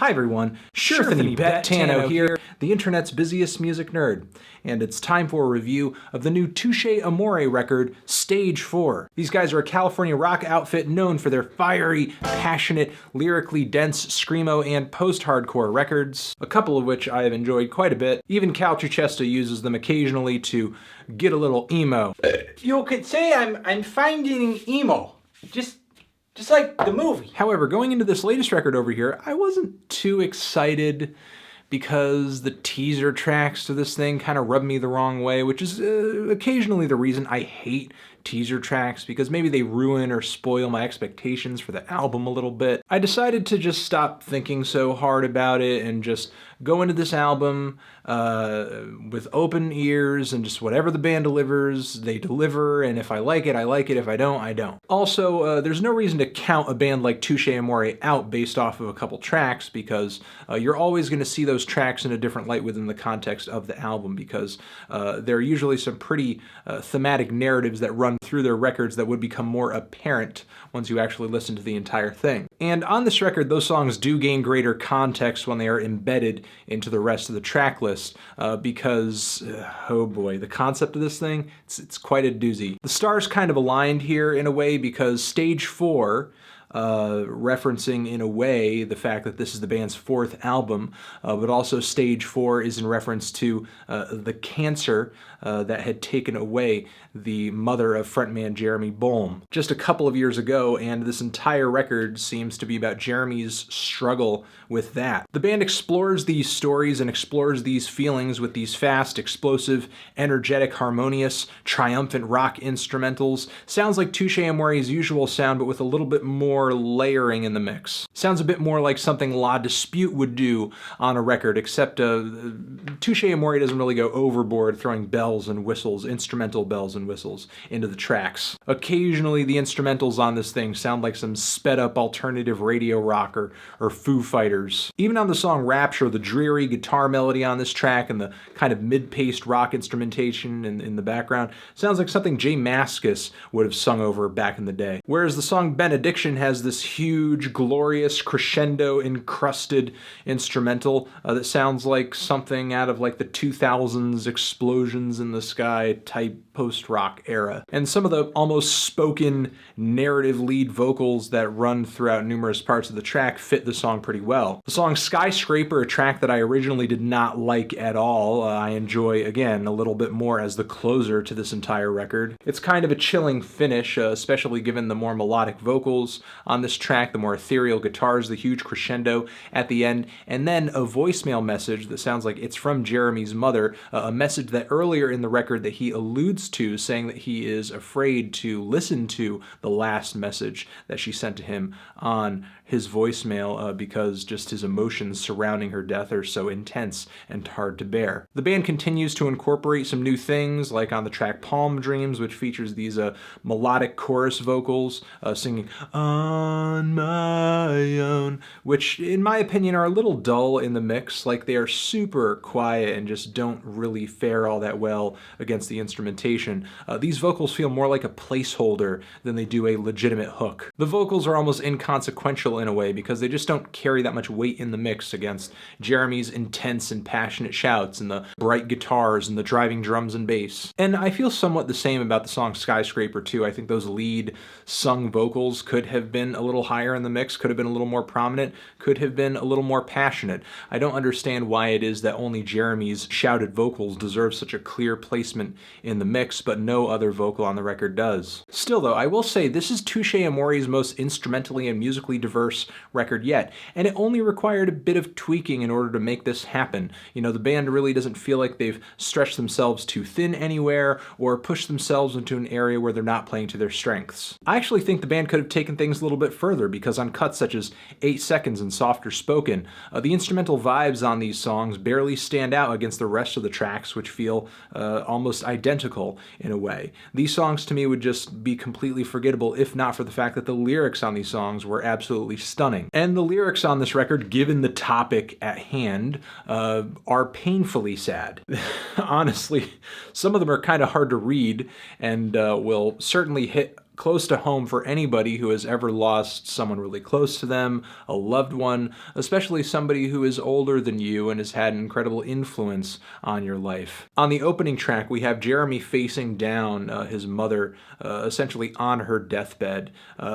Hi everyone, Shirthany Bettano here, the internet's busiest music nerd, and it's time for a review of the new Touché Amoré record, Stage 4. These guys are a California rock outfit known for their fiery, passionate, lyrically dense screamo and post-hardcore records, a couple of which I have enjoyed quite a bit. Even Cal Truchesta uses them occasionally to get a little emo. You could say I'm finding emo, just like the movie. However, going into this latest record over here, I wasn't too excited because the teaser tracks to this thing kind of rubbed me the wrong way, which is occasionally the reason I hate teaser tracks, because maybe they ruin or spoil my expectations for the album a little bit. I decided to just stop thinking so hard about it and just go into this album with open ears and just whatever the band delivers, they deliver, and if I like it, I like it. If I don't, I don't. Also, there's no reason to count a band like Touché Amoré out based off of a couple tracks, because you're always going to see those tracks in a different light within the context of the album, because there are usually some pretty thematic narratives that run through their records that would become more apparent once you actually listen to the entire thing. And on this record, those songs do gain greater context when they are embedded into the rest of the track list, because, oh boy, the concept of this thing, it's quite a doozy. The stars kind of aligned here in a way, because Stage 4, referencing in a way the fact that this is the band's fourth album, but also Stage 4 is in reference to the cancer that had taken away the mother of frontman Jeremy Bolm just a couple of years ago, and this entire record seems to be about Jeremy's struggle with that. The band explores these stories and explores these feelings with these fast, explosive, energetic, harmonious, triumphant rock instrumentals. Sounds like Touché Amoré's usual sound, but with a little bit more layering in the mix. Sounds a bit more like something La Dispute would do on a record, except Touché Amoré doesn't really go overboard throwing bells and whistles, instrumental bells and whistles, into the tracks. Occasionally the instrumentals on this thing sound like some sped up alternative radio rock or Foo Fighters. Even on the song Rapture, the dreary guitar melody on this track and the kind of mid-paced rock instrumentation in the background sounds like something Jay Mascis would have sung over back in the day. Whereas the song Benediction has this huge, glorious, crescendo encrusted instrumental that sounds like something out of like the 2000s Explosions in the Sky type post-rock era. And some of the almost spoken narrative lead vocals that run throughout numerous parts of the track fit the song pretty well. The song Skyscraper, a track that I originally did not like at all, I enjoy again a little bit more as the closer to this entire record. It's kind of a chilling finish, especially given the more melodic vocals on this track, the more ethereal guitars, the huge crescendo at the end, and then a voicemail message that sounds like it's from Jeremy's mother, a message that earlier in the record that he alludes to, saying that he is afraid to listen to the last message that she sent to him on his voicemail because just his emotions surrounding her death are so intense and hard to bear. The band continues to incorporate some new things, like on the track Palm Dreams, which features these melodic chorus vocals singing "On My Own," which in my opinion are a little dull in the mix. Like, they are super quiet and just don't really fare all that well against the instrumentation. These vocals feel more like a placeholder than they do a legitimate hook. The vocals are almost inconsequential in a way, because they just don't carry that much weight in the mix against Jeremy's intense and passionate shouts and the bright guitars and the driving drums and bass. And I feel somewhat the same about the song Skyscraper too. I think those lead sung vocals could have been a little higher in the mix, could have been a little more prominent, could have been a little more passionate. I don't understand why it is that only Jeremy's shouted vocals deserve such a clear placement in the mix, but no other vocal on the record does. Still though, I will say this is Touché Amoré's most instrumentally and musically diverse record yet, and it only required a bit of tweaking in order to make this happen. You know, the band really doesn't feel like they've stretched themselves too thin anywhere or pushed themselves into an area where they're not playing to their strengths. I actually think the band could have taken things a little bit further, because on cuts such as 8 Seconds and Softer Spoken, the instrumental vibes on these songs barely stand out against the rest of the tracks, which feel almost identical in a way. These songs to me would just be completely forgettable if not for the fact that the lyrics on these songs were absolutely stunning. And the lyrics on this record, given the topic at hand, are painfully sad. Honestly, some of them are kind of hard to read and will certainly hit close to home for anybody who has ever lost someone really close to them, a loved one, especially somebody who is older than you and has had an incredible influence on your life. On the opening track, we have Jeremy facing down his mother, essentially on her deathbed,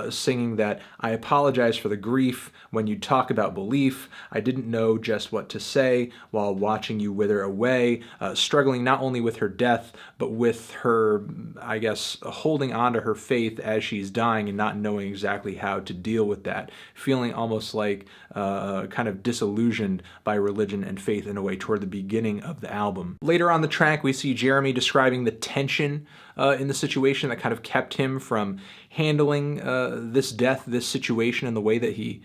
singing that, "I apologize for the grief. When you talk about belief, I didn't know just what to say while watching you wither away," struggling not only with her death, but with her, I guess, holding on to her faith as she's dying and not knowing exactly how to deal with that, feeling almost like kind of disillusioned by religion and faith in a way toward the beginning of the album. Later on the track, we see Jeremy describing the tension in the situation that kind of kept him from handling this death, this situation in the way that he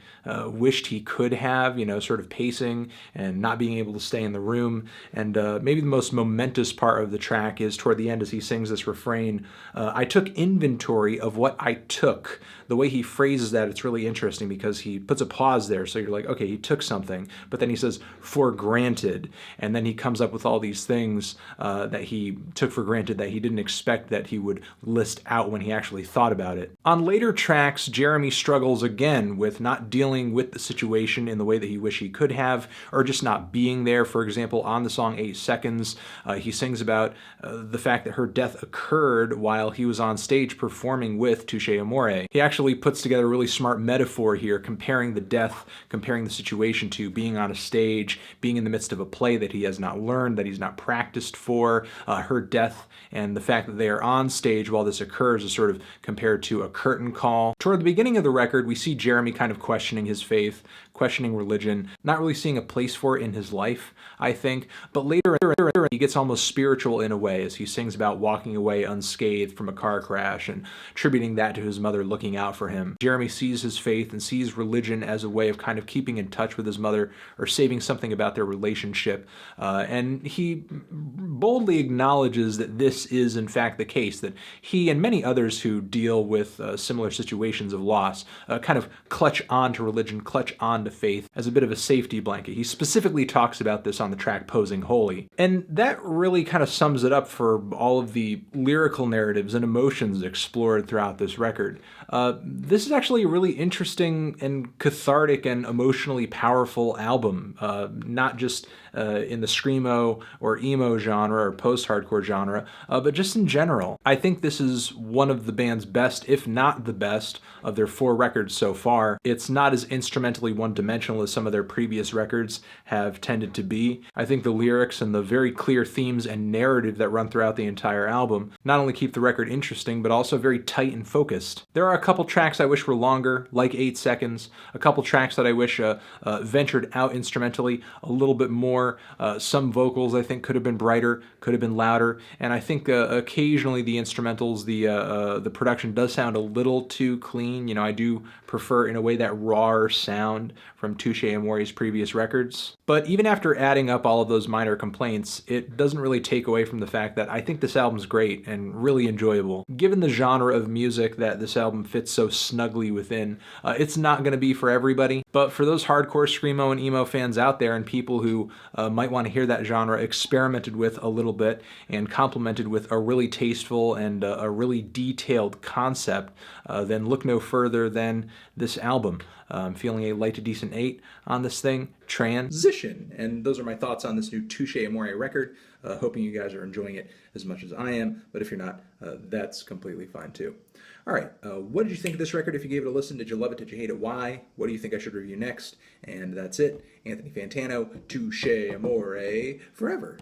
wished he could have, you know, sort of pacing and not being able to stay in the room. And maybe the most momentous part of the track is toward the end as he sings this refrain, "I took inventory of what I took." The way he phrases that, it's really interesting because he puts a pause there, so you're like, okay, he took something, but then he says, "for granted," and then he comes up with all these things that he took for granted that he didn't expect that he would list out when he actually thought about it. On later tracks, Jeremy struggles again with not dealing with the situation in the way that he wished he could have, or just not being there. For example, on the song 8 Seconds, he sings about the fact that her death occurred while he was on stage performing with Touché Amoré. He actually puts together a really smart metaphor here, comparing the death, comparing the situation to being on a stage, being in the midst of a play that he has not learned, that he's not practiced for. Her death and the fact that they are on stage while this occurs is sort of compared to a curtain call. Toward the beginning of the record, we see Jeremy kind of questioning his faith, questioning religion, not really seeing a place for it in his life, I think. But later, he gets almost spiritual in a way as he sings about walking away unscathed from a car crash and attributing that to his mother looking out for him. Jeremy sees his faith and sees religion as a way of kind of keeping in touch with his mother or saving something about their relationship. And he boldly acknowledges that this is in fact the case, that he and many others who deal with similar situations of loss kind of clutch on to religion, clutch on to faith as a bit of a safety blanket. He specifically talks about this on the track Posing Holy. And that really kind of sums it up for all of the lyrical narratives and emotions explored throughout this record. This is actually a really interesting and cathartic and emotionally powerful album, not just in the screamo or emo genre or post-hardcore genre, but just in general. I think this is one of the band's best, if not the best, of their 4 records so far. It's not as instrumentally one-dimensional as some of their previous records have tended to be. I think the lyrics and the very clear themes and narrative that run throughout the entire album not only keep the record interesting, but also very tight and focused. There are a couple tracks I wish were longer, like 8 Seconds, a couple tracks that I wish ventured out instrumentally a little bit more. Some vocals I think could have been brighter, could have been louder, and I think occasionally the instrumentals, the production does sound a little too clean. You know, I do prefer in a way that raw sound from Touché Amoré's previous records. But even after adding up all of those minor complaints, it doesn't really take away from the fact that I think this album's great and really enjoyable. Given the genre of music that this album fits so snugly within, it's not going to be for everybody, but for those hardcore screamo and emo fans out there and people who might want to hear that genre experimented with a little bit and complemented with a really tasteful and a really detailed concept, then look no further than this album. I'm feeling a light to decent 8 on this thing. Transition. And those are my thoughts on this new Touché Amoré record. Hoping you guys are enjoying it as much as I am, but if you're not, that's completely fine too. All right, what did you think of this record? If you gave it a listen, did you love it? Did you hate it? Why? What do you think I should review next? And that's it. Anthony Fantano, Touché Amoré forever.